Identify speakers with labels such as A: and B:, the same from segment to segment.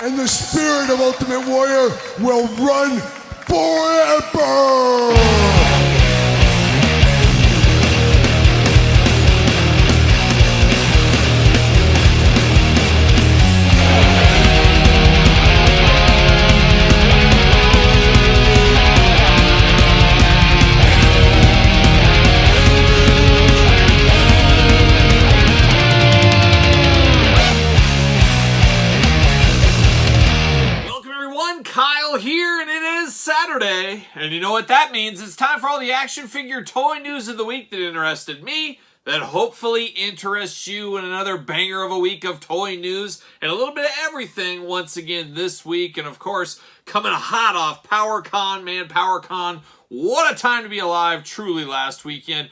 A: and the spirit of Ultimate Warrior will run forever!
B: Here, and it is Saturday, and you know what that means. It's time for all the action figure toy news of the week that interested me, that hopefully interests you in another banger of a week of toy news and a little bit of everything once again this week. And of course, coming hot off PowerCon, man, PowerCon, what a time to be alive, truly, last weekend.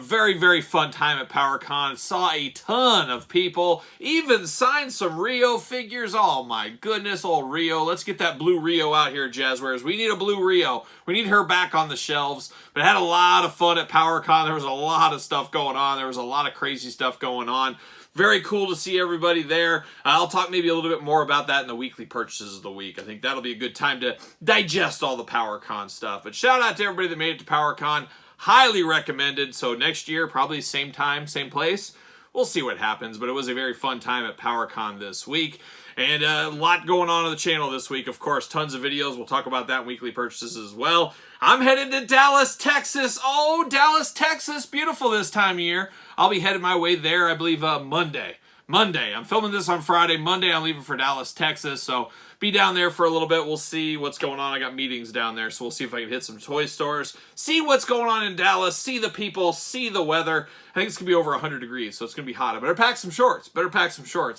B: Very, very fun time at PowerCon. Saw a ton of people. Even signed some Rio figures. Oh my goodness, old Rio. Let's get that blue Rio out here, Jazzwares. We need a blue Rio. We need her back on the shelves. But had a lot of fun at PowerCon. There was a lot of stuff going on. There was a lot of crazy stuff going on. Very cool to see everybody there. I'll talk maybe a little bit more about that in the weekly purchases of the week. I think that'll be a good time to digest all the PowerCon stuff. But shout out to everybody that made it to PowerCon. Highly recommended. So next year, probably same time, same place. We'll see what happens, but it was a very fun time at PowerCon this week. And a lot going on the channel this week. Of course, tons of videos. We'll talk about that in weekly purchases as well. I'm headed to Dallas, Texas. Oh, Dallas, Texas. Beautiful this time of year. I'll be headed my way there, I believe, Monday. I'm filming this on Friday. Monday, I'm leaving for Dallas, Texas. So be down there for a little bit. We'll see what's going on. I got meetings down there, so we'll see if I can hit some toy stores, see what's going on in Dallas, see the people, see the weather. I think it's going to be over 100 degrees, so it's going to be hot. I better pack some shorts.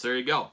B: There you go.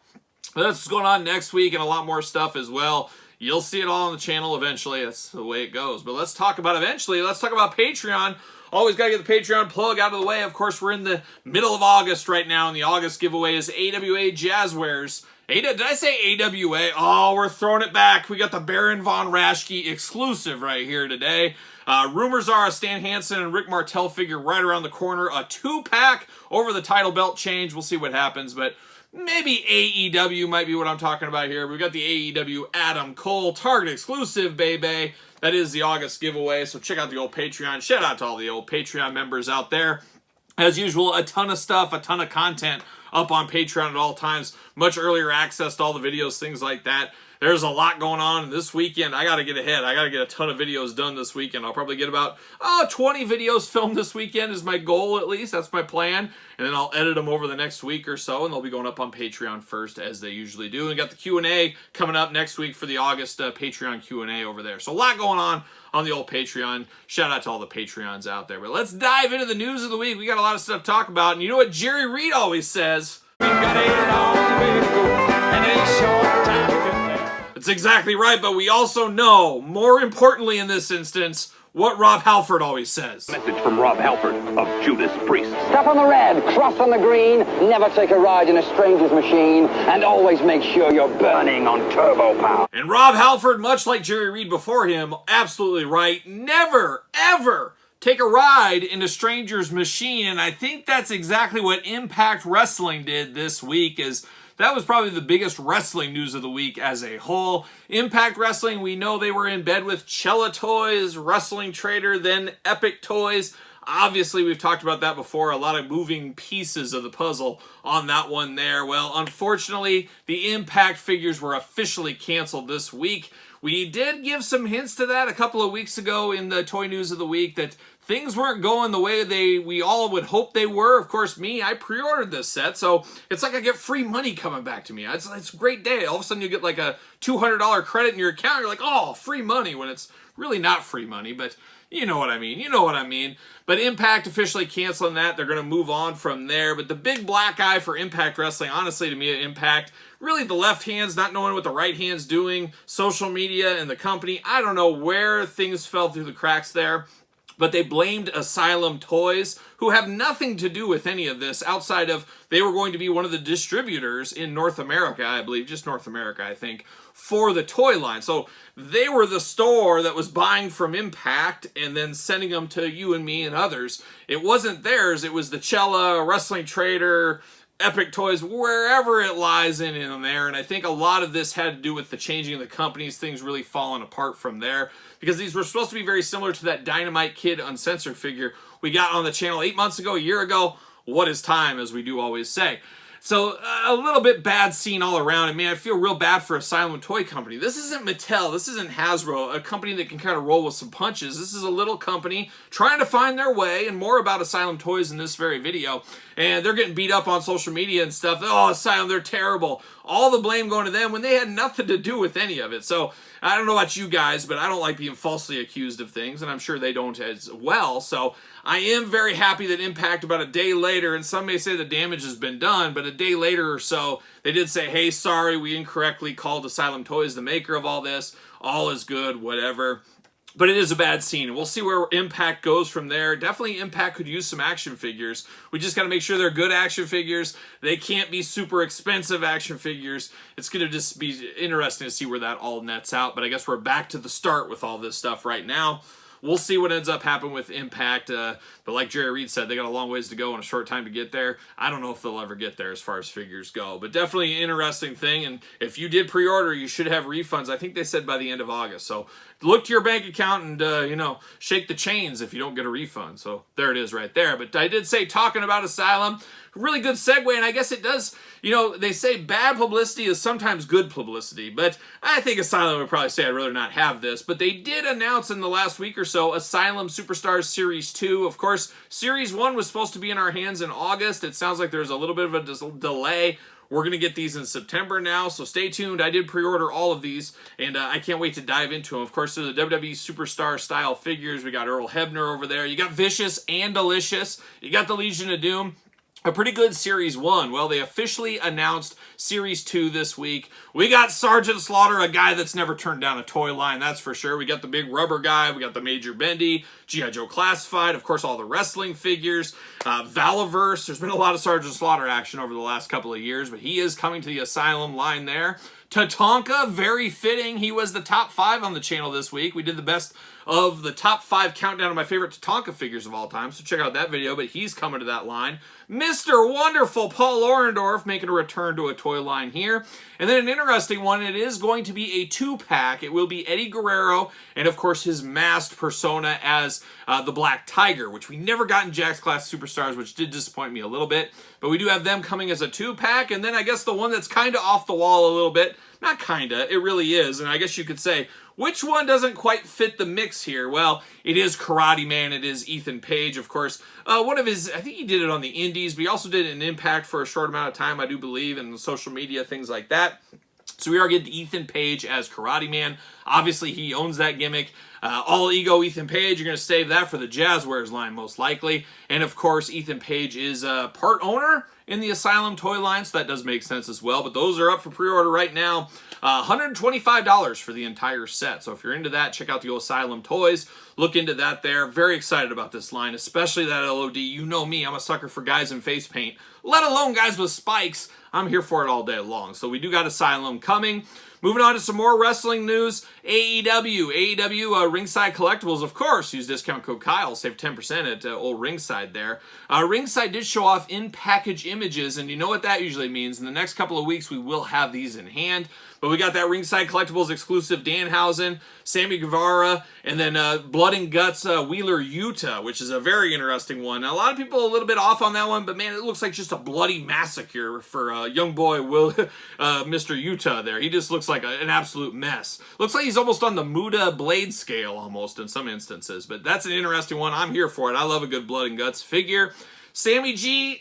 B: But that's what's going on next week and a lot more stuff as well. You'll see it all on the channel eventually. That's the way it goes. But let's talk about eventually. Let's talk about Patreon. Always got to get the Patreon plug out of the way. Of course, we're in the middle of August right now, and the August giveaway is AWA Jazzwares. Did I say AWA? Oh, we're throwing it back. We got the Baron Von Raschke exclusive right here today. Rumors are a Stan Hansen and Rick Martel figure right around the corner. A 2-pack over the title belt change. We'll see what happens, but maybe AEW might be what I'm talking about here. We've got the AEW Adam Cole Target exclusive, baby. That is the August giveaway, so check out the old Patreon. Shout out to all the old Patreon members out there. As usual, a ton of stuff, a ton of content up on Patreon at all times. Much earlier access to all the videos, things like that. There's a lot going on this weekend. I got to get ahead. I got to get a ton of videos done this weekend. I'll probably get about 20 videos filmed this weekend is my goal, at least. That's my plan. And then I'll edit them over the next week or so, and they'll be going up on Patreon first, as they usually do. And got the Q&A coming up next week for the August Patreon Q&A over there. So a lot going on the old Patreon. Shout out to all the Patreons out there. But let's dive into the news of the week. We got a lot of stuff to talk about. And you know what Jerry Reed always says? We've got a long way to go and a short time to get there. That's exactly right, but we also know, more importantly in this instance, what Rob Halford always says.
C: Message from Rob Halford of Judas Priest.
D: Step on the red, cross on the green, never take a ride in a stranger's machine, and always make sure you're burning on turbo power.
B: And Rob Halford, much like Jerry Reed before him, absolutely right. Never, ever take a ride in a stranger's machine, and I think that's exactly what Impact Wrestling did this week. That was probably the biggest wrestling news of the week as a whole. Impact Wrestling, we know they were in bed with Cella Toys, Wrestling Trader, then Epic Toys. Obviously, we've talked about that before. A lot of moving pieces of the puzzle on that one there. Well, unfortunately, the Impact figures were officially canceled this week. We did give some hints to that a couple of weeks ago in the Toy News of the Week that things weren't going the way we all would hope they were. Of course, I pre-ordered this set, so it's like I get free money coming back to me. It's a great day. All of a sudden, you get like a $200 credit in your account. You're like, oh, free money, when it's really not free money, but you know what I mean. But Impact officially canceling that. They're going to move on from there. But the big black eye for Impact Wrestling, honestly, to me, at Impact, really the left hand's not knowing what the right hand's doing, social media and the company. I don't know where things fell through the cracks there. But they blamed Asylum Toys, who have nothing to do with any of this outside of they were going to be one of the distributors in North America, I believe, just North America, I think, for the toy line. So they were the store that was buying from Impact and then sending them to you and me and others. It wasn't theirs. It was the Cella, Wrestling Trader, Epic Toys, wherever it lies in there. And I think a lot of this had to do with the changing of the companies, things really falling apart from there. Because these were supposed to be very similar to that Dynamite Kid Uncensored figure we got on the channel 8 months ago, a year ago. What is time, as we do always say. So, a little bit bad scene all around. I mean, I feel real bad for Asylum Toy Company. This isn't Mattel. This isn't Hasbro, a company that can kind of roll with some punches. This is a little company trying to find their way, and more about Asylum Toys in this very video. And they're getting beat up on social media and stuff. Oh, Asylum, they're terrible. All the blame going to them when they had nothing to do with any of it. So, I don't know about you guys, but I don't like being falsely accused of things, and I'm sure they don't as well. So, I am very happy that Impact, about a day later, and some may say the damage has been done, but a day later or so, they did say, hey, sorry, we incorrectly called Asylum Toys the maker of all this. All is good, whatever. But it is a bad scene, and we'll see where Impact goes from there. Definitely Impact could use some action figures. We just got to make sure they're good action figures. They can't be super expensive action figures. It's going to just be interesting to see where that all nets out. But I guess we're back to the start with all this stuff right now. We'll see what ends up happening with Impact, but like Jerry Reed said, they got a long ways to go and a short time to get there. I don't know if they'll ever get there as far as figures go, but definitely an interesting thing, and if you did pre-order, you should have refunds. I think they said by the end of August, so look to your bank account and, you know, shake the chains if you don't get a refund. So there it is right there. But I did say, talking about Asylum, really good segue, and I guess it does, you know, they say bad publicity is sometimes good publicity, but I think Asylum would probably say I'd rather not have this. But they did announce in the last week or so Asylum Superstars Series 2. Of course, Series 1 was supposed to be in our hands in August. It sounds like there's a little bit of a delay. We're going to get these in September now, so stay tuned. I did pre-order all of these, and I can't wait to dive into them. Of course, they're the WWE Superstar style figures. We got Earl Hebner over there. You got Vicious and Delicious. You got the Legion of Doom. A pretty good Series 1. Well, they officially announced Series 2 this week. We got Sergeant Slaughter, a guy that's never turned down a toy line, that's for sure. We got the big rubber guy. We got the Major Bendy, G.I. Joe Classified, of course, all the wrestling figures, Valaverse. There's been a lot of Sergeant Slaughter action over the last couple of years, but he is coming to the Asylum line there. Tatanka, very fitting. He was the top 5 on the channel this week. We did the best of the top 5 countdown of my favorite Tatanka figures of all time, so check out that video, but he's coming to that line. Mr. Wonderful Paul Orendorff making a return to a toy line here. And then an interesting one, it is going to be a 2-pack. It will be Eddie Guerrero and, of course, his masked persona as the Black Tiger, which we never got in Jakks Class Superstars, which did disappoint me a little bit. But we do have them coming as a 2-pack. And then I guess the one that's kind of off the wall a little bit, not kind of, it really is. And I guess you could say, which one doesn't quite fit the mix here? Well, it is Karate Man. It is Ethan Page, of course. One of his, I think he did it on the Indies, but he also did it in Impact for a short amount of time, I do believe, and social media, things like that. So we are getting Ethan Page as Karate Man. Obviously, he owns that gimmick. All Ego Ethan Page, you're going to save that for the Jazzwares line, most likely. And, of course, Ethan Page is part owner in the Asylum toy line, so that does make sense as well. But those are up for pre-order right now. $125 for the entire set. So if you're into that, check out the Asylum toys. Look into that there. Very excited about this line, especially that LOD. You know me, I'm a sucker for guys in face paint, let alone guys with spikes. I'm here for it all day long. So we do got Asylum coming. Moving on to some more wrestling news. AEW Ringside Collectibles, of course. Use discount code Kyle. Save 10% at old Ringside there. Ringside did show off in-package images, and you know what that usually means. In the next couple of weeks, we will have these in hand. But we got that Ringside Collectibles exclusive Danhausen, Sammy Guevara, and then Blood and Guts Wheeler Utah, which is a very interesting one. Now, a lot of people are a little bit off on that one, but man, it looks like just a bloody massacre for young boy Mr. Utah there. He just looks like an absolute mess. Looks like he's almost on the Muda blade scale almost in some instances, but that's an interesting one. I'm here for it. I love a good Blood and Guts figure. Sammy G,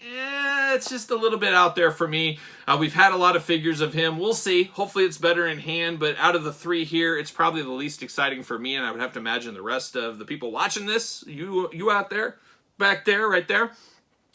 B: it's just a little bit out there for me. We've had a lot of figures of him. We'll see. Hopefully it's better in hand, but out of the 3 here, it's probably the least exciting for me, and I would have to imagine the rest of the people watching this, you out there, back there, right there.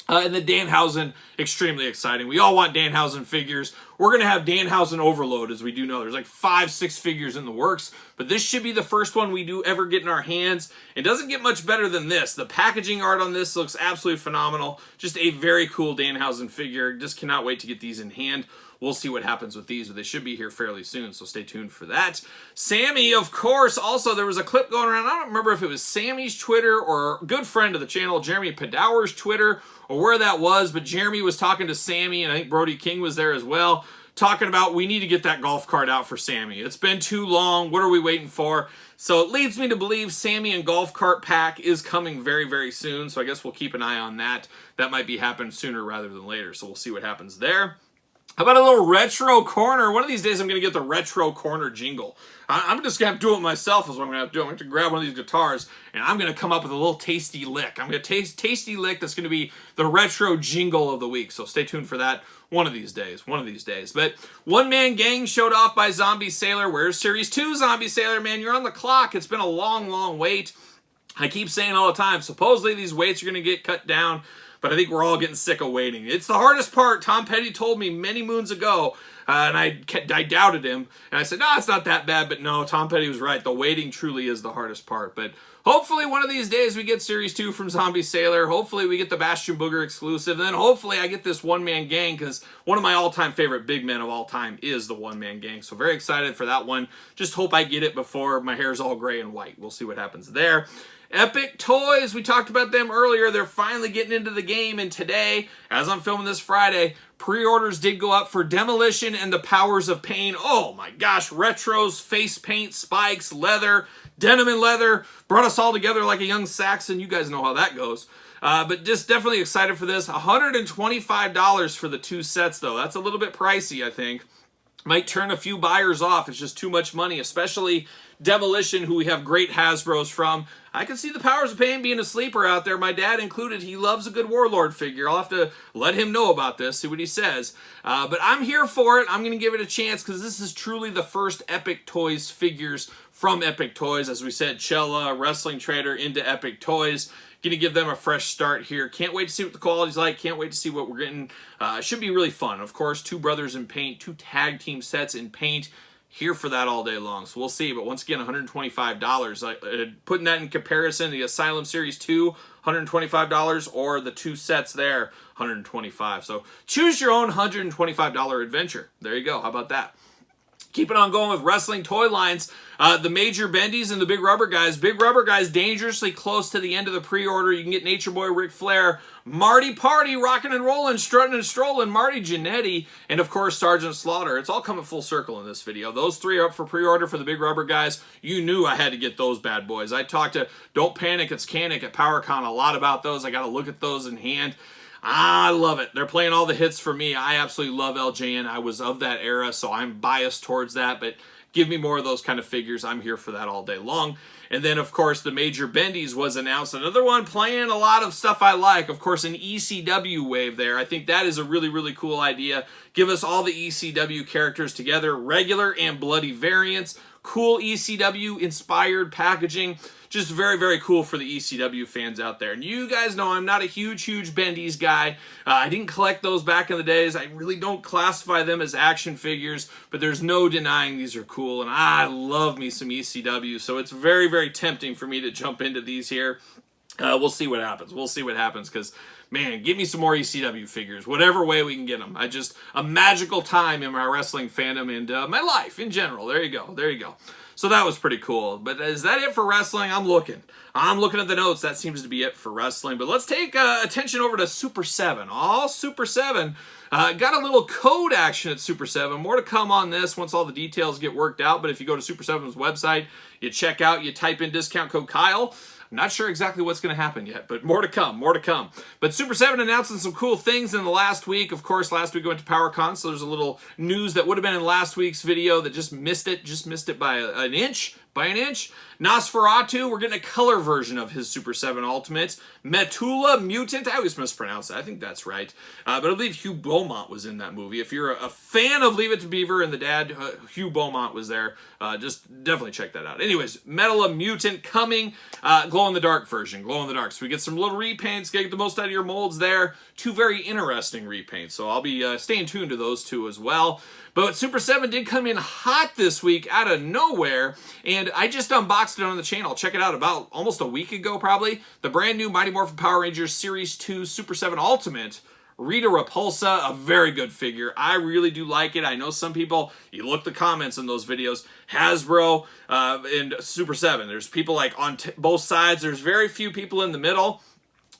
B: And the Danhausen, extremely exciting. We all want Danhausen figures. We're going to have Danhausen overload, as we do know. There's like 5-6 figures in the works, but this should be the first one we do ever get in our hands. It doesn't get much better than this. The packaging art on this looks absolutely phenomenal. Just a very cool Danhausen figure. Just cannot wait to get these in hand. we'll see what happens with these, but they should be here fairly soon, so stay tuned for that. Sammy, of course, also there was a clip going around. I don't remember if it was Sammy's Twitter or a good friend of the channel, Jeremy Padower's Twitter, or where that was, but Jeremy was talking to Sammy, and I think Brody King was there as well, talking about we need to get that golf cart out for Sammy. It's been too long. What are we waiting for? So it leads me to believe Sammy and golf cart pack is coming very, very soon. So I guess we'll keep an eye on that. That might be happening sooner rather than later. So we'll see what happens there. How about a little retro corner? One of these days I'm going to get the retro corner jingle. I'm just going to have to do it myself is what I'm going to have to do. I'm going to grab one of these guitars and I'm going to come up with a little tasty lick. I'm going to tasty lick that's going to be the retro jingle of the week. So stay tuned for that one of these days. But One Man Gang showed off by Zombie Sailor. Where's Series 2, Zombie Sailor? Man, you're on the clock. It's been a long, long wait. I keep saying all the time, supposedly these waits are going to get cut down, but I think we're all getting sick of waiting. It's the hardest part. Tom Petty told me many moons ago, and I doubted him. And I said, no, it's not that bad. But no, Tom Petty was right. The waiting truly is the hardest part. But hopefully one of these days we get Series 2 from Zombie Sailor. Hopefully we get the Bastion Booger exclusive. And then hopefully I get this One Man Gang, because one of my all-time favorite big men of all time is the One Man Gang. So very excited for that one. Just hope I get it before my hair's all gray and white. We'll see what happens there. Epic Toys, we talked about them earlier. They're finally getting into the game, and today, as I'm filming this Friday, pre-orders did go up for Demolition and the Powers of Pain. Oh my gosh, retros, face paint, spikes, leather, denim and leather, brought us all together like a young Saxon. You guys know how that goes. But just definitely excited for this. $125 for the 2 sets, though. That's a little bit pricey, I think. Might turn a few buyers off. It's just too much money, especially Demolition, who we have great Hasbros from. I can see the Powers of Pain being a sleeper out there. My dad included. He loves a good Warlord figure. I'll have to let him know about this, see what he says. But I'm here for it. I'm going to give it a chance because this is truly the first Epic Toys figures from Epic Toys. As we said, Chella, Wrestling Trader into Epic Toys. Going to give them a fresh start here. Can't wait to see what the quality's like. Can't wait to see what we're getting. Should be really fun. Of course, 2 brothers in paint, 2 tag team sets in paint. Here for that all day long. So we'll see. But once again, $125. Putting that in comparison, the Asylum Series 2, $125, or the 2 sets there, $125. So choose your own $125 adventure. There you go. How about that? Keeping on going with wrestling toy lines, the Major Bendies and the Big Rubber Guys. Big Rubber Guys dangerously close to the end of the pre-order. You can get Nature Boy Ric Flair, Marty Party, rocking and rolling, strutting and strolling, Marty Jannetty, and of course Sergeant Slaughter. It's all coming full circle in this video. Those 3 are up for pre-order for the Big Rubber Guys. You knew I had to get those bad boys. I talked to Don't Panic, It's Canic at PowerCon a lot about those. I got to look at those in hand. I love it. They're playing all the hits for me. I absolutely love LJN. I was of that era, so I'm biased towards that, but give me more of those kind of figures. I'm here for that all day long. And then, of course, the Major Bendies was announced. Another one playing a lot of stuff I like. Of course, an ECW wave there. I think that is a really, really cool idea. Give us all the ECW characters together, regular and bloody variants. Cool ECW-inspired packaging. Just very, very cool for the ECW fans out there. And you guys know I'm not a huge Bendies guy. I didn't collect those back in the days. I really don't classify them as action figures, but there's no denying these are cool. And I love me some ECW, so it's very, very tempting for me to jump into these here. We'll see what happens. We'll see what happens because, man, give me some more ECW figures. Whatever way we can get them. A magical time in my wrestling fandom and my life in general. There you go. There you go. So that was pretty cool. But is that it for wrestling? I'm looking at the notes. That seems to be it for wrestling. But let's take attention over to Super 7. All Super 7. Got a little code action at Super 7. More to come on this once all the details get worked out. But if you go to Super 7's website, you check out, you type in discount code Kyle. I'm not sure exactly what's going to happen yet, but more to come, more to come. But Super 7 announcing some cool things in the last week. Of course, last week we went to PowerCon, so there's a little news that would have been in last week's video that just missed it by an inch. Nosferatu, we're getting a color version of his Super 7 Ultimate. Metula Mutant, I always mispronounce it. I think that's right. But I believe Hugh Beaumont was in that movie. If you're a fan of Leave It to Beaver and the dad, Hugh Beaumont was there. Just definitely check that out. Anyways, Metula Mutant coming. Glow-in-the-dark version. Glow-in-the-dark. So we get some little repaints. Get the most out of your molds there. 2 very interesting repaints. So I'll be staying tuned to those 2 as well. But Super 7 did come in hot this week out of nowhere, and I just unboxed it on the channel. Check it out about almost a week ago, probably. The brand new Mighty Morphin Power Rangers Series 2 Super 7 Ultimate Rita Repulsa, a very good figure. I really do like it. I know some people, you look the comments in those videos, Hasbro and Super 7. There's people like on both sides. There's very few people in the middle.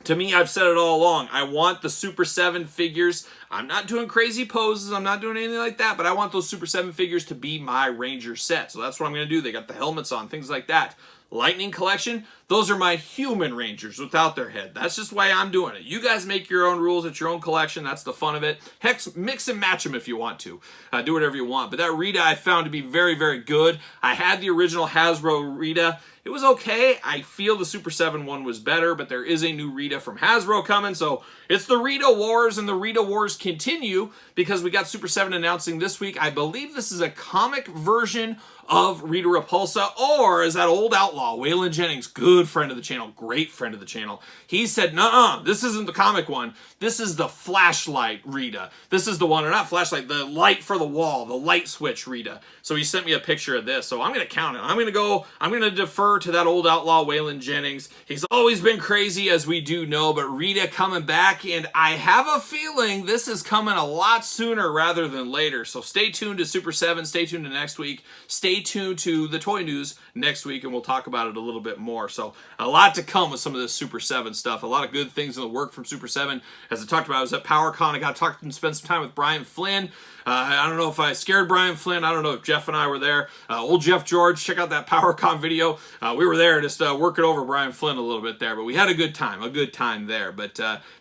B: To me, I've said it all along. I want the Super 7 figures. I'm not doing crazy poses. I'm not doing anything like that, but I want those Super 7 figures to be my Ranger set. So that's what I'm going to do. They got the helmets on, things like that. Lightning Collection, those are my human Rangers without their head. That's just why I'm doing it. You guys make your own rules. It's your own collection. That's the fun of it. Heck, mix and match them if you want to. Do whatever you want. But that Rita I found to be very, very good. I had the original Hasbro Rita. It was okay. I feel the Super 7 one was better, but there is a new Rita from Hasbro coming, so it's the Rita Wars, and the Rita Wars continue because we got Super 7 announcing this week. I believe this is a comic version of Rita Repulsa, or is that old outlaw, Waylon Jennings, good friend of the channel, great friend of the channel. He said, nuh-uh, this isn't the comic one. This is the flashlight Rita. This is the one, or not flashlight, the light for the wall, the light switch Rita. So he sent me a picture of this, so I'm going to count it. I'm going to defer to that old outlaw, Waylon Jennings. He's always been crazy, as we do know, but Rita coming back, and I have a feeling this is coming a lot sooner rather than later. So stay tuned to Super 7, stay tuned to next week, stay tuned to the toy news next week, and we'll talk about it a little bit more. So a lot to come with some of this Super 7 stuff. A lot of good things in the work from Super 7. As I talked about, I was at PowerCon. I got to talk and spend some time with Brian Flynn. I don't know if I scared Brian Flynn. I don't know if Jeff and I were there. Old Jeff George, check out that PowerCon video. We were there just working over Brian Flynn a little bit there, but we had a good time there. But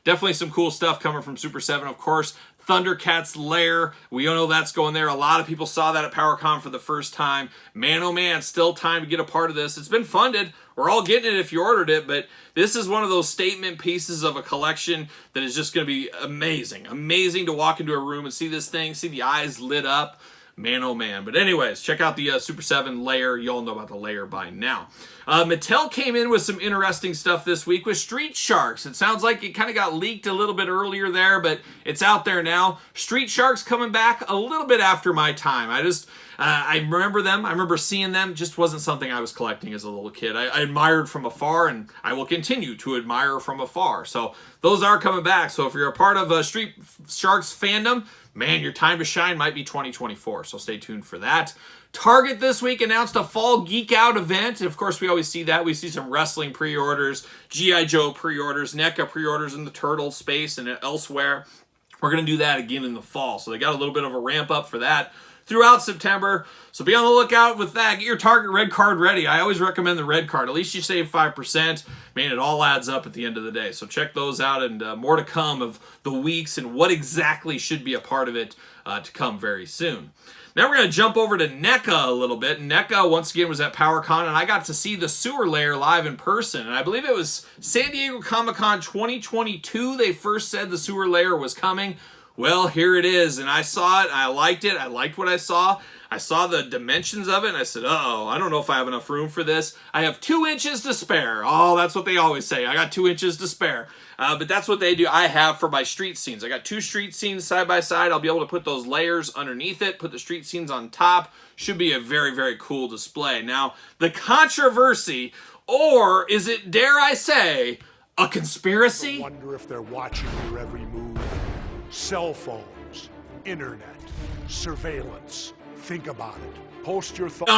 B: definitely some cool stuff coming from Super 7, of course. Thundercats Lair, we all know that's going there. A lot of people saw that at PowerCon for the first time. Man, oh man, still time to get a part of this. It's been funded. We're all getting it if you ordered it, but this is one of those statement pieces of a collection that is just going to be amazing. Amazing to walk into a room and see this thing, see the eyes lit up. Man, oh man. But anyways, check out the Super 7 Lair. You all know about the Lair by now. Mattel came in with some interesting stuff this week with Street Sharks. It sounds like it kind of got leaked a little bit earlier there, but it's out there now. Street Sharks coming back a little bit after my time. I remember them. I remember seeing them. Just wasn't something I was collecting as a little kid. I admired from afar, and I will continue to admire from afar. So those are coming back. So if you're a part of Street Sharks fandom, man, your time to shine might be 2024. So stay tuned for that. Target this week announced a Fall Geek Out event. Of course, we always see that. We see some wrestling pre-orders, G.I. Joe pre-orders, NECA pre-orders in the Turtle space and elsewhere. We're going to do that again in the fall. So they got a little bit of a ramp up for that throughout September. So be on the lookout with that. Get your Target red card ready. I always recommend the red card. At least you save 5%. Man, it all adds up at the end of the day. So check those out, and more to come of the weeks and what exactly should be a part of it to come very soon. Now we're going to jump over to NECA a little bit. NECA, once again, was at PowerCon, and I got to see the Sewer Lair live in person. And I believe it was San Diego Comic-Con 2022 they first said the Sewer Lair was coming. Well, here it is, and I saw it. I liked it. I liked what I saw. I saw the dimensions of it, and I said, uh-oh, I don't know if I have enough room for this. I have 2 inches to spare. Oh, that's what they always say. I got 2 inches to spare. But that's what they do. I have for my street scenes. I got 2 street scenes side by side. I'll be able to put those layers underneath it, put the street scenes on top. Should be a very, very cool display. Now, the controversy, or is it, dare I say, a conspiracy?
A: I wonder if they're watching your every move. Cell phones, internet, surveillance. Think about it. Post your thoughts.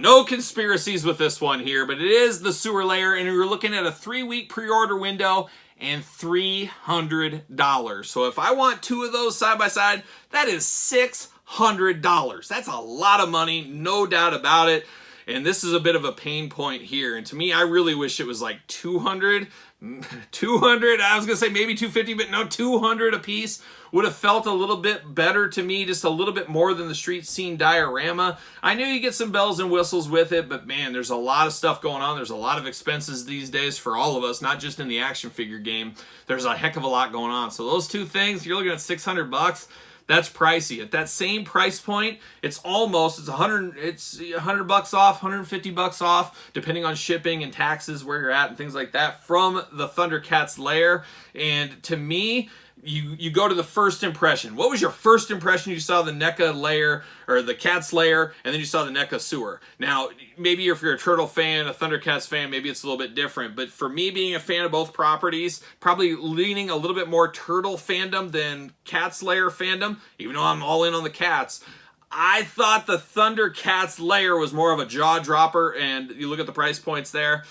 B: No conspiracies with this one here, but it is the Sewer Lair, and you're looking at a 3-week pre-order window and $300. So if I want 2 of those side by side, that is $600. That's a lot of money, no doubt about it. And this is a bit of a pain point here. And to me, I really wish it was like 200. I was going to say maybe 250, but no, 200 a piece would have felt a little bit better to me, just a little bit more than the street scene diorama. I knew you get some bells and whistles with it, but man, there's a lot of stuff going on. There's a lot of expenses these days for all of us, not just in the action figure game. There's a heck of a lot going on. So those 2 things, you're looking at $600. That's pricey. At that same price point, it's 100 bucks off, 150 bucks off, depending on shipping and taxes, where you're at and things like that, from the Thundercats Lair. And to me, you go to the first impression. What was your first impression? You saw the NECA layer, or the Cats layer, and then you saw the NECA sewer. Now, maybe if you're a Turtle fan, a Thundercats fan, maybe it's a little bit different. But for me, being a fan of both properties, probably leaning a little bit more Turtle fandom than Cats layer fandom, even though I'm all in on the Cats. I thought the Thundercats layer was more of a jaw dropper, and you look at the price points there.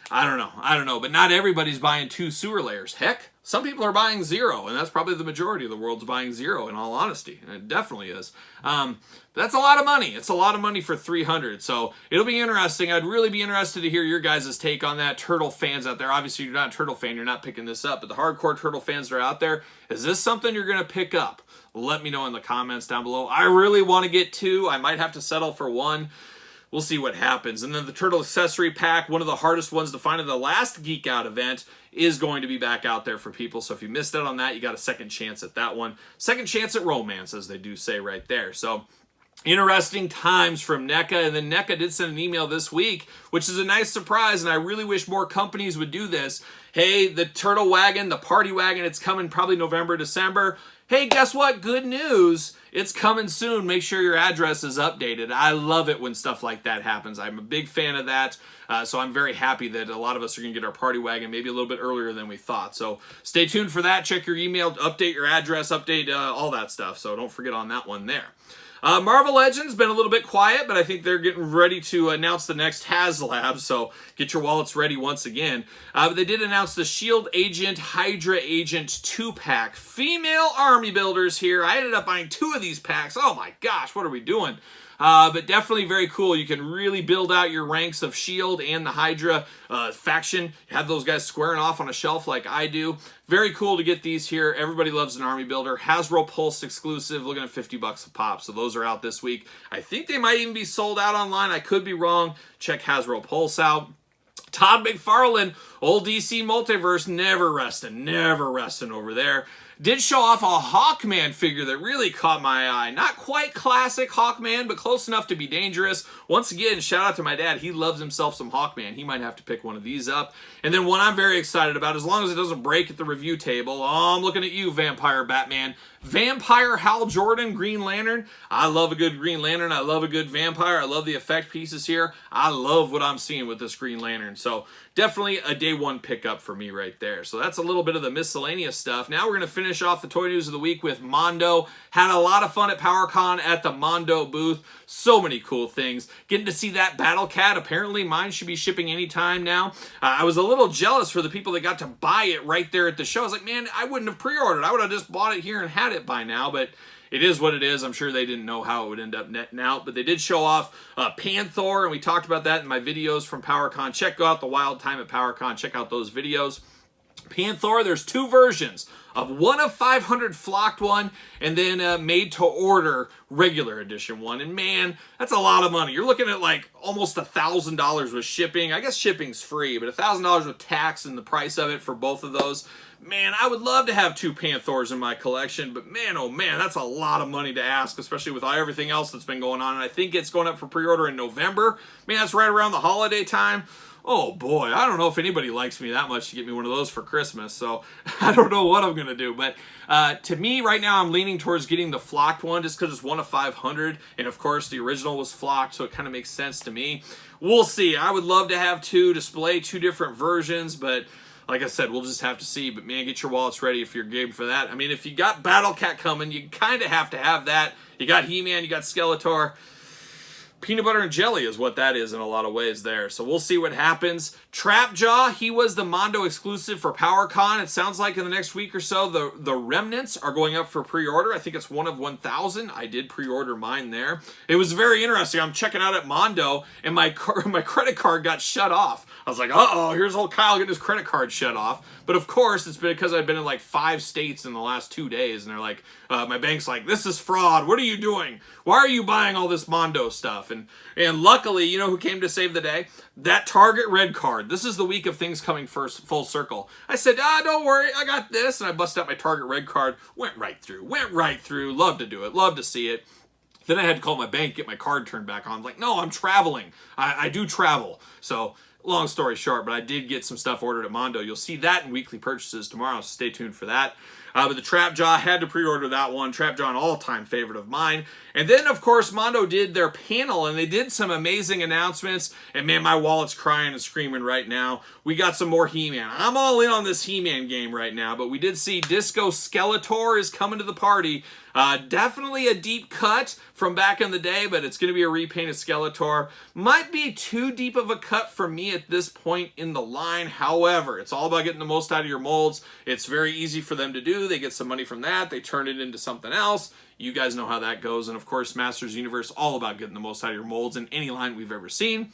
B: I don't know, but not everybody's buying 2 sewer layers. Heck, some people are buying 0, and that's probably the majority of the world's buying 0, in all honesty, and it definitely is. That's a lot of money. It's a lot of money for 300, so it'll be interesting. I'd really be interested to hear your guys' take on that. Turtle fans out there, obviously you're not a Turtle fan, you're not picking this up, but the hardcore Turtle fans that are out there, is this something you're going to pick up? Let me know in the comments down below. I really want to get 2. I might have to settle for 1. We'll see what happens. And then the Turtle accessory pack, one of the hardest ones to find in the last Geek Out event, is going to be back out there for people. So if you missed out on that, you got a second chance at that one. Second chance at romance, as they do say right there. So interesting times from NECA. And then NECA did send an email this week, which is a nice surprise, and I really wish more companies would do this. Hey, the Turtle Wagon, the Party Wagon, it's coming probably November, December. Hey, guess what? Good news. It's coming soon. Make sure your address is updated. I love it when stuff like that happens. I'm a big fan of that. So I'm very happy that a lot of us are going to get our Party Wagon maybe a little bit earlier than we thought. So stay tuned for that. Check your email, update your address, update all that stuff. So don't forget on that one there. Marvel Legends been a little bit quiet, but I think they're getting ready to announce the next HasLab, so get your wallets ready once again. But they did announce the Shield Agent, Hydra Agent 2-pack. Female army builders here. I ended up buying 2 of these packs. Oh my gosh, what are we doing? But definitely very cool. You can really build out your ranks of Shield and the Hydra faction. Have those guys squaring off on a shelf like I do. Very cool to get these here. Everybody loves an army builder. Hasbro Pulse exclusive, looking at $50 a pop. So those are out this week. I think they might even be sold out online. I could be wrong. Check Hasbro Pulse out. Todd McFarlane, old DC Multiverse, never resting over there. Did show off a Hawkman figure that really caught my eye. Not quite classic Hawkman, but close enough to be dangerous. Once again, shout out to my dad. He loves himself some Hawkman. He might have to pick one of these up. And then one I'm very excited about, as long as it doesn't break at the review table. Oh, I'm looking at you, Vampire Batman. Vampire Hal Jordan, Green Lantern. I love a good Green Lantern. I love a good vampire. I love the effect pieces here. I love what I'm seeing with this Green Lantern. So definitely a day one pickup for me right there. So that's a little bit of the miscellaneous stuff. Now we're going to finish off the toy news of the week with Mondo. Had a lot of fun at PowerCon at the Mondo booth. So many cool things. Getting to see that Battle Cat. Apparently mine should be shipping anytime now. I was a little jealous for the people that got to buy it right there at the show. I was like, man, I wouldn't have pre-ordered. I would have just bought it here and had it by now, but it is what it is. I'm sure they didn't know how it would end up netting out, but they did show off Panther, and we talked about that in my videos from PowerCon. Check out the Wild Time at PowerCon. Check out those videos. Panther, there's 2 versions of 1 of 500 flocked one, and then made to order regular edition one. And man, that's a lot of money. You're looking at like almost $1,000 with shipping. I guess shipping's free, but $1,000 with tax and the price of it for both of those. Man, I would love to have 2 Panthers in my collection, but man, oh man, that's a lot of money to ask, especially with everything else that's been going on. And I think it's going up for pre-order in November. Man, that's right around the holiday time. Oh boy, I don't know if anybody likes me that much to get me one of those for Christmas, so I don't know what I'm going to do. But to me, right now, I'm leaning towards getting the flocked one just because it's 1 of 500, and of course, the original was flocked, so it kind of makes sense to me. We'll see. I would love to have 2 display, 2 different versions, but like I said, we'll just have to see. But man, get your wallets ready if you're game for that. I mean, if you got Battle Cat coming, you kind of have to have that. You got He-Man, you got Skeletor. Peanut butter and jelly is what that is in a lot of ways there. So we'll see what happens. Trapjaw, he was the Mondo exclusive for PowerCon. It sounds like in the next week or so, the remnants are going up for pre-order. I think it's 1 of 1,000. I did pre-order mine there. It was very interesting. I'm checking out at Mondo, and my credit card got shut off. I was like, uh-oh, here's old Kyle getting his credit card shut off. But of course, it's because I've been in like 5 states in the last 2 days, and they're like, my bank's like, this is fraud. What are you doing? Why are you buying all this Mondo stuff? And luckily, you know who came to save the day? That Target Red card. This is the week of things coming first, full circle. I said, don't worry, I got this. And I busted out my Target Red card. Went right through. Love to do it. Love to see it. Then I had to call my bank, get my card turned back on. I'm like, no, I'm traveling. I do travel. So long story short, but I did get some stuff ordered at Mondo. You'll see that in weekly purchases tomorrow, so stay tuned for that. But the Trapjaw, had to pre-order that one. Trapjaw, an all-time favorite of mine. And then, of course, Mondo did their panel, and they did some amazing announcements. And man, my wallet's crying and screaming right now. We got some more He-Man. I'm all in on this He-Man game right now, but we did see Disco Skeletor is coming to the party. Definitely a deep cut from back in the day, but it's going to be a repainted Skeletor. Might be too deep of a cut for me at this point in the line. However, it's all about getting the most out of your molds. It's very easy for them to do. They get some money from that. They turn it into something else. You guys know how that goes. And of course, Masters Universe, all about getting the most out of your molds in any line we've ever seen.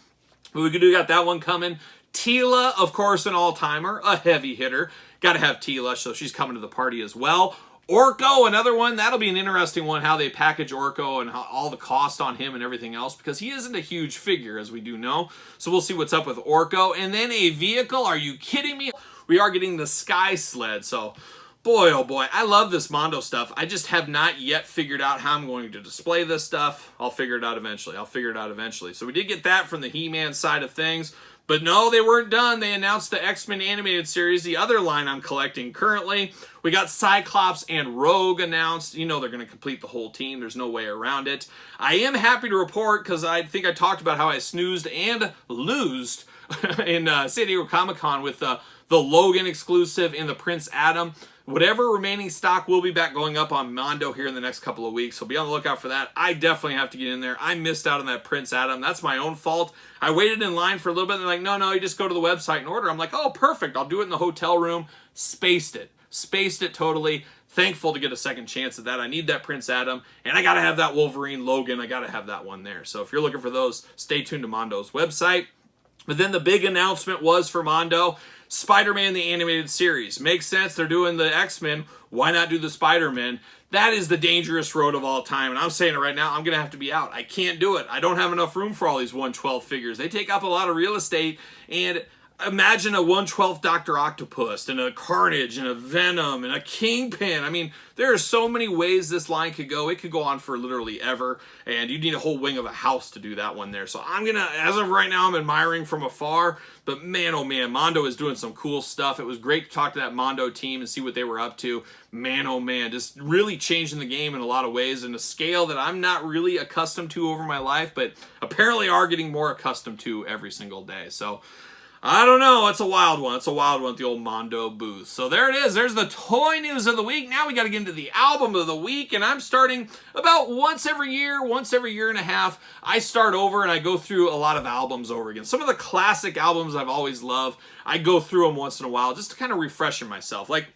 B: But we do got that one coming. Tila, of course, an all-timer, a heavy hitter. Got to have Tila, so she's coming to the party as well. Orko, another one. That'll be an interesting one, how they package Orko and how, all the cost on him and everything else, because he isn't a huge figure, as we do know. So we'll see what's up with Orko. And then a vehicle. Are you kidding me? We are getting the Sky Sled. So, boy, oh boy, I love this Mondo stuff. I just have not yet figured out how I'm going to display this stuff. I'll figure it out eventually. So we did get that from the He-Man side of things. But no, they weren't done. They announced the X-Men animated series, the other line I'm collecting currently. We got Cyclops and Rogue announced. You know they're going to complete the whole team. There's no way around it. I am happy to report, because I think I talked about how I snoozed and losed in San Diego Comic-Con with the Logan exclusive and the Prince Adam. Whatever remaining stock will be back going up on Mondo here in the next couple of weeks, so be on the lookout for that. I definitely have to get in there. I missed out on that Prince Adam. That's my own fault. I waited in line for a little bit, and they're like, no, you just go to the website and order. I'm like, oh, perfect. I'll do it in the hotel room. Spaced it totally. Thankful to get a second chance at that. I need that Prince Adam, and I got to have that Wolverine Logan. I got to have that one there. So if you're looking for those, stay tuned to Mondo's website. But then the big announcement was for Mondo, Spider-Man the Animated Series. Makes sense. They're doing the X-Men. Why not do the Spider-Man? That is the dangerous road of all time. And I'm saying it right now, I'm going to have to be out. I can't do it. I don't have enough room for all these 1/12 figures. They take up a lot of real estate. And imagine a 1/12 Dr. Octopus and a Carnage and a Venom and a Kingpin. I mean, there are so many ways this line could go. It could go on for literally ever, and you need a whole wing of a house to do that one there. So I'm going to, as of right now, I'm admiring from afar, but man, oh man, Mondo is doing some cool stuff. It was great to talk to that Mondo team and see what they were up to. Man, oh man, just really changing the game in a lot of ways in a scale that I'm not really accustomed to over my life, but apparently are getting more accustomed to every single day. So I don't know. It's a wild one. It's a wild one at the old Mondo booth. So there it is. There's the toy news of the week. Now we got to get into the album of the week, and I'm starting about once every year and a half. I start over and I go through a lot of albums over again. Some of the classic albums I've always loved, I go through them once in a while just to kind of refresh myself. Like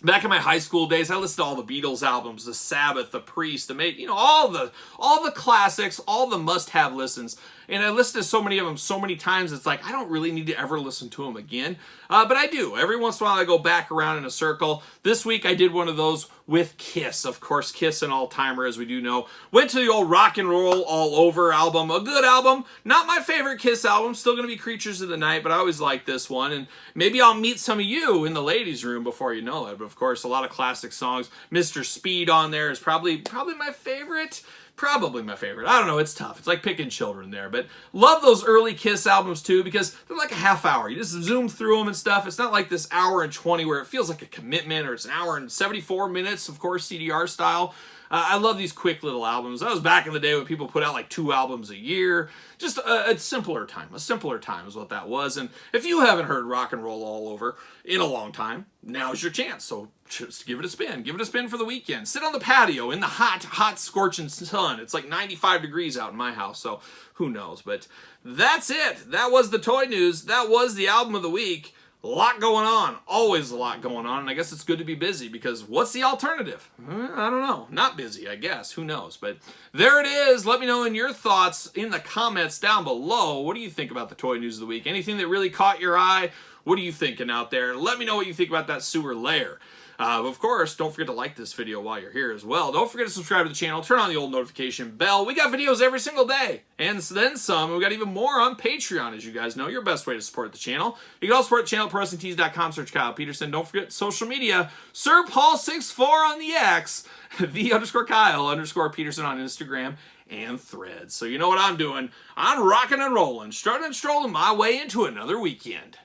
B: back in my high school days, I listened to all the Beatles albums, the Sabbath, the Priest, all the classics, all the must-have listens. And I listened to so many of them so many times, it's like, I don't really need to ever listen to them again. But I do. Every once in a while, I go back around in a circle. This week, I did one of those with Kiss. Of course, Kiss, an all-timer, as we do know. Went to the old Rock and Roll All Over album. A good album. Not my favorite Kiss album. Still going to be Creatures of the Night, but I always like this one. And maybe I'll meet some of you in the ladies' room before you know it. But of course, a lot of classic songs. Mr. Speed on there is probably my favorite. Probably my favorite. I don't know. It's tough. It's like picking children there. But love those early Kiss albums too, because they're like a half hour. You just zoom through them and stuff. It's not like this hour and 20 where it feels like a commitment, or it's an hour and 74 minutes, of course, CDR style. I love these quick little albums. That was back in the day when people put out like 2 albums a year. Just a simpler time. A simpler time is what that was. And if you haven't heard Rock and Roll All Over in a long time, now's your chance. So just give it a spin. Give it a spin for the weekend. Sit on the patio in the hot, scorching sun. It's like 95 degrees out in my house, so who knows. But that's it. That was the toy news. That was the album of the week. A lot going on. Always a lot going on. And I guess it's good to be busy, because what's the alternative? I don't know. Not busy, I guess. Who knows? But there it is. Let me know in your thoughts in the comments down below. What do you think about the toy news of the week? Anything that really caught your eye? What are you thinking out there? Let me know what you think about that sewer layer. Of course, don't forget to like this video while you're here as well. Don't forget to subscribe to the channel. Turn on the old notification bell. We got videos every single day. And then some. We got even more on Patreon, as you guys know. Your best way to support the channel. You can also support the channel at ProWrestlingTees.com. Search Kyle Peterson. Don't forget social media. Sir Paul64 on the X. _Kyle_Peterson on Instagram and Threads. So you know what I'm doing. I'm rocking and rolling. Starting and strolling my way into another weekend.